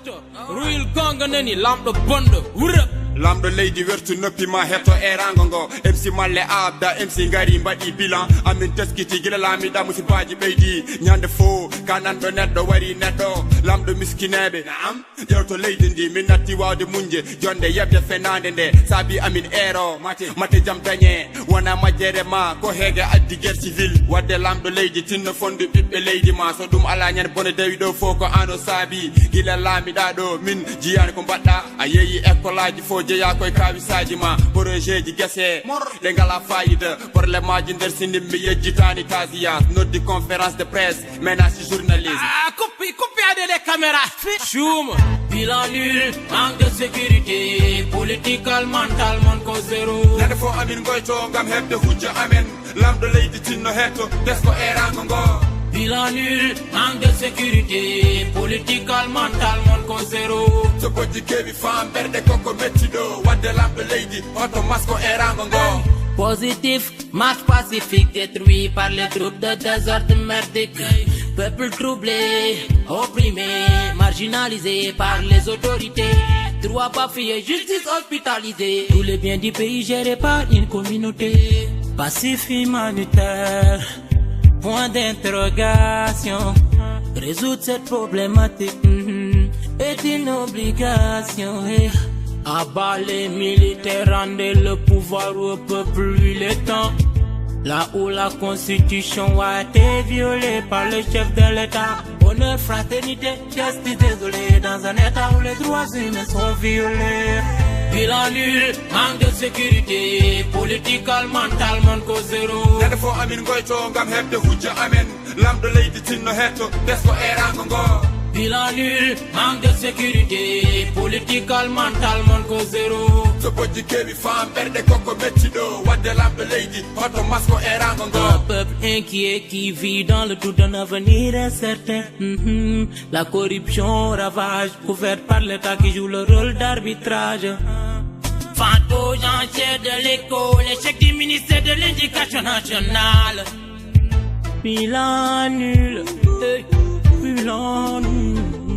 Royal gonga nani lamdo bondo wura lamdo leydi wertu noppi ma hetto erango ngo MC malle abda MC ngari mbaɗi bilan amin teskiti gila lamiɗa musibaji ɓeydi ñande fo kananɗo neɗɗo wari neɗɗo lamɗo miskineɓe naam ƴewto leydi ndi min natti wawde munje jonde yebde fenade nde saabi amin ero mate jam dañe wona majjere ma ko heege addi guerre civil wadde lamɗo leydi tinno fondu ɓiɓɓe leydi ma so ɗum ala ñande bone dawi ɗo fo ko an o saabi gila lamiɗa ɗo min jiyani ko mbaɗɗa a yeeyi école aji fo jeeya koye kawisaji ma projet ji guesse ɗe ngala fayida probléme aji nder sindi mi yejjitani tasiya noddi conférence de presse ménage journaliste coupé les caméras chouma bilan nul manque de sécurité political mental mon ko zéro nande fo amin goyto ngam hebde hujja amen lamɗo leydi tinno hetto desko erango ngo bilan nul manque de sécurité political mental mon ko zéro so bojji kewi fam ɓerɗe koko mettiɗo wadde lamɗo leydi hoto masko erango ngo positif marche pacifique détruit par les troupes de désordre merdique peuple troublé opprimé marginalisé par les autorités droit bafoué justice hospitalisée tous les biens du pays gérés par une communauté passif humanitaire point d'interrogation résoudre cette problématique est une obligation. Abat les militaires, rendez le pouvoir au peuple, il est temps. Là où la constitution a été violée par le chef de l'État. Honneur, fraternité, justice, désolé, dans un État où les droits humains sont violés. Bilan nul, manque de sécurité, political, mental, mon ko zéro. nande fo amin goyto ngam hebde hujja amen lamɗo leydi tinno hetto desko erango ngo bilan nul, manque de sécurité, political, mental, mon ko zéro. so bojji kewi fam ɓerɗe koko mettiɗo wadde lamɗo leydi hoto masko erango ngo Un peuple inquiet qui vit dans le doute d'un avenir incertain. La corruption ravage, couverte par l'État qui joue le rôle d'arbitrage. Fant aux enchères de l'école, l'échec du ministère de l'Éducation nationale. Bilan nul, bilan nul.